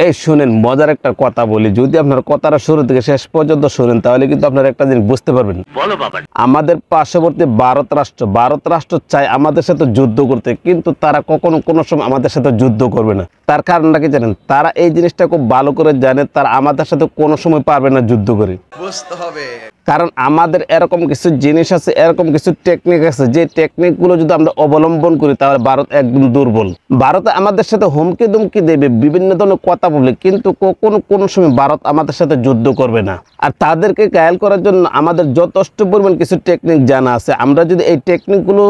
এই শুনেন, মজার একটা কথা বলি, যদি আপনার কথাটা শুরু থেকে শেষ পর্যন্ত শুনেন তাহলে কিন্তু আপনারা একটা জিনিস বুঝতে পারবেন। বলো বাবা। আমাদের পার্শ্ববর্তী ভারত রাষ্ট্র চায় আমাদের সাথে যুদ্ধ করতে, কিন্তু তারা কখনো কোনো সময় আমাদের সাথে যুদ্ধ করবে না। তার কারণটা কি জানেন? তারা এই জিনিসটা খুব ভালো করে জানে, তারা আমাদের সাথে কোনো সময় পারবে না যুদ্ধ করে। বুঝতে হবে, কারণ আমাদের এরকম কিছু জিনিস আছে, এরকম কিছু টেকনিক আছে, যে টেকনিক গুলো যদি আমরা অবলম্বন করি তাহলে ভারত একদম দুর্বল। ভারত আমাদের সাথে হুমকি দুমকি দেবে, বিভিন্ন ধরনের কথা বলবে, কিন্তু কোনো সময় ভারত আমাদের সাথে যুদ্ধ করবে না। আর তাদেরকে ঘায়েল করার জন্য আমাদের যথেষ্ট পরিমাণ কিছু টেকনিক জানা আছে। আমরা যদি এই টেকনিক গুলো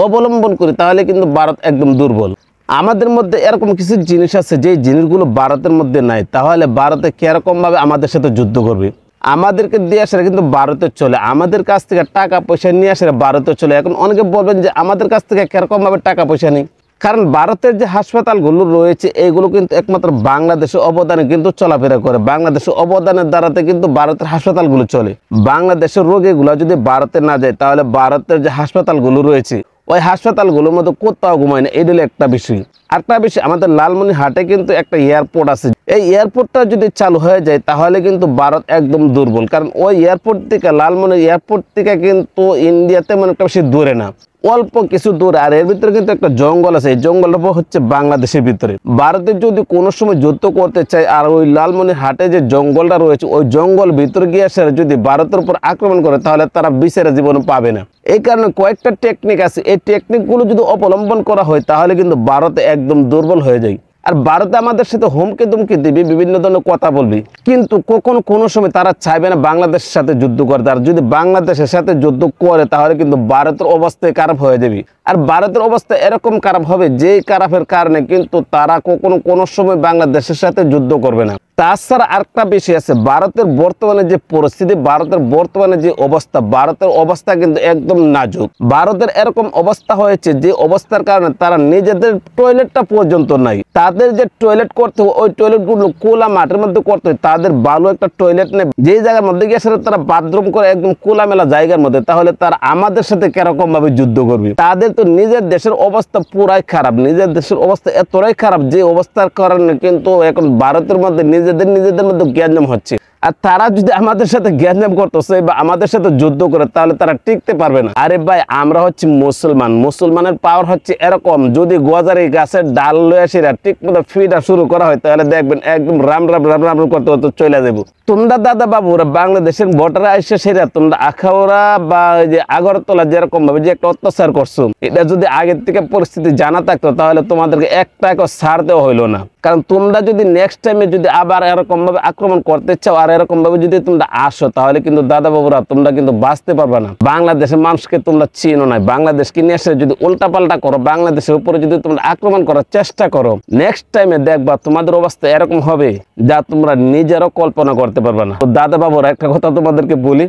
অবলম্বন করি তাহলে কিন্তু ভারত একদম দুর্বল। আমাদের মধ্যে এরকম কিছু জিনিস আছে যে জিনিসগুলো ভারতের মধ্যে নাই, তাহলে ভারতে কিরকম ভাবে আমাদের সাথে যুদ্ধ করবে? আমাদেরকে দিয়ে আসলে কিন্তু ভারতে চলে, আমাদের কাছ থেকে টাকা পয়সা নিয়ে আসলে ভারতে চলে। এখন অনেকে বলবেন যে আমাদের কাছ থেকে কিরকম ভাবে টাকা পয়সা নেই, কারণ ভারতের যে হাসপাতালগুলো রয়েছে এগুলো কিন্তু একমাত্র বাংলাদেশের অবদানে কিন্তু চলাফেরা করে। বাংলাদেশের অবদানের দ্বারাতে কিন্তু ভারতের হাসপাতালগুলো চলে। বাংলাদেশের রোগীগুলো যদি ভারতে না যায় তাহলে ভারতের যে হাসপাতালগুলো রয়েছে ওই হাসপাতালগুলোর মধ্যে কোথাও ঘুমায় না। এটা হলো একটা বিষয়। আরেকটা বিষয়, আমাদের লালমনিরহাটে কিন্তু একটা এয়ারপোর্ট আছে। এই এয়ারপোর্টটা যদি চালু হয়ে যায় তাহলে কিন্তু ভারত একদম দুর্বল, কারণ ওই এয়ারপোর্ট থেকে, লালমনির এয়ারপোর্ট থেকে কিন্তু ইন্ডিয়াতে মানে একটা বেশি দূরে না, অল্প কিছু দূর। আর এর ভিতরে কিন্তু একটা জঙ্গল আছে, এই জঙ্গলটা হচ্ছে বাংলাদেশের ভিতরে। ভারতে যদি কোনো সময় যুদ্ধ করতে চায় আর ওই লালমনিরহাটে যে জঙ্গলটা রয়েছে ওই জঙ্গল ভিতরে গিয়ে আসে যদি ভারতের উপর আক্রমণ করে তাহলে তারা বিচারে জীবন পাবে না। এই কারণে কয়েকটা টেকনিক আছে, এই টেকনিকগুলো যদি অবলম্বন করা হয় তাহলে কিন্তু ভারতে একদম দুর্বল হয়ে যায়। আর ভারতে আমাদের সাথে হুমকি দুমকি দিবি, বিভিন্ন ধরনের কথা বলবি, কিন্তু কোনো সময় তারা চাইবে না বাংলাদেশের সাথে যুদ্ধ করতে। আর যদি বাংলাদেশের সাথে যুদ্ধ করে তাহলে কিন্তু ভারতের অবস্থা খারাপ হয়ে যাবে। আর ভারতের অবস্থা এরকম খারাপ হবে যে খারাপের কারণে কিন্তু তারা কোনো সময় বাংলাদেশের সাথে যুদ্ধ করবে না। তাছাড়া আরেকটা বিষয় আছে, ভারতের বর্তমানে যে পরিস্থিতি, ভারতের বর্তমানে যে অবস্থা, ভারতের অবস্থা কিন্তু একদম নাজুক। ভারতের এরকম অবস্থা হয়েছে যে অবস্থার কারণে তারা নিজেদের টয়লেটটা পর্যন্ত নাই। তাদের যে টয়লেট করতে হয় ওই টয়লেটগুলো খোলা মাঠের মধ্যে করতে হয়, তাদের ভালো একটা টয়লেট নেই। যে জায়গার মধ্যে গিয়ে তারা বাথরুম করে একদম খোলামেলা জায়গার মধ্যে, তাহলে তারা আমাদের সাথে কিরকম ভাবে যুদ্ধ করবে? তাদের তো নিজের দেশের অবস্থা পুরাই খারাপ, নিজের দেশের অবস্থা এতটাই খারাপ যে অবস্থার কারণে কিন্তু এখন ভারতের মধ্যে নিজেদের মধ্যে জ্ঞানজাম হচ্ছে। আর তারা যদি আমাদের সাথে জ্ঞানজাম করতেছে বা আমাদের সাথে যুদ্ধ করে তাহলে তারা টিকতে পারবে না। আরে ভাই, আমরা হচ্ছে মুসলমানের পাওয়ার হচ্ছে এরকম, যদি গোয়াজারি গাছের ডাল লয়ে আসে ঠিক মতো ফিটা শুরু করা হয় তাহলে দেখবেন একদম রাম করতে করতে চলে যাবো। তোমরা দাদা বাবুরা বাংলাদেশের ভোটাররা এসে সেরা তোমরা আখাউড়া বা যে আগরতলা যেরকম ভাবে যে একটা অত্যাচার করছো, এটা যদি আগের থেকে পরিস্থিতি জানা থাকতো তাহলে তোমাদেরকে এক টাকা ছাড় দেওয়া হইলো না। কারণ তোমরা যদি নেক্সট টাইমে যদি আবার এরকম ভাবে আক্রমণ করতে চাও আর এরকম ভাবে যদি তোমরা আসো তাহলে কিন্তু দাদা বাবুরা তোমরা কিন্তু বাঁচতে পারবে না। বাংলাদেশের মানুষকে তোমরা চিনো না, বাংলাদেশকে নিয়ে এসে যদি উল্টা পাল্টা করো, বাংলাদেশের উপরে যদি তোমরা আক্রমণ করার চেষ্টা করো, নেক্সট টাইমে দেখবা তোমাদের অবস্থা এরকম হবে যা তোমরা নিজেরও কল্পনা করতে পারবে না। তো দাদা বাবুরা একটা কথা তোমাদেরকে বলি,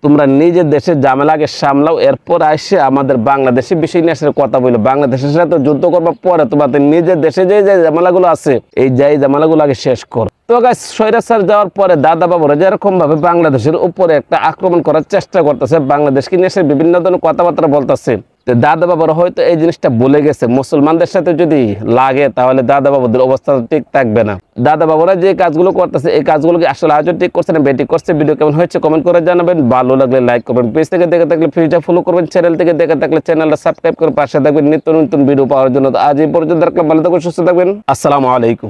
তোমরা নিজের দেশের ঝামেলাকে সামলাও, এরপর আসে আমাদের বাংলাদেশের বিষয় নিয়ে আসলে কথা বলো। বাংলাদেশের সাথে যুদ্ধ করবার পরে তোমাদের নিজের দেশে যে ঝামেলাগুলো আছে এই ঝামেলাগুলো আগে শেষ করো। তো গাইস, স্বৈরাচার যাওয়ার পরে দাদা বাবুরা যেরকম ভাবে বাংলাদেশের উপরে একটা আক্রমণ করার চেষ্টা করতেছে, বাংলাদেশকে নিয়ে এসে বিভিন্ন ধরনের কথাবার্তা বলতেছে, দাদা বাবুরা হয়তো এই জিনিসটা বলে গেছে মুসলমানদের সাথে যদি লাগে তাহলে দাদা বাবুদের অবস্থা ঠিক থাকবে না। দাদা বাবুরা যে কাজগুলো করতেছে এই কাজগুলো কি আসলে আজও ঠিক করছে না বেঠিক করছে? ভিডিও কেমন হয়েছে কমেন্ট করে জানাবেন। ভালো লাগলে লাইক করবেন, পেজ থেকে দেখে থাকলে পেজটা ফলো করবেন, চ্যানেল থেকে দেখে থাকলে চ্যানেলটা সাবস্ক্রাইব করে পাশে থাকবেন নিত্য নতুন ভিডিও পাওয়ার জন্য। আজ এই পর্যন্ত ভালো থাকবেন, সুস্থ থাকবেন। আসসালামু আলাইকুম।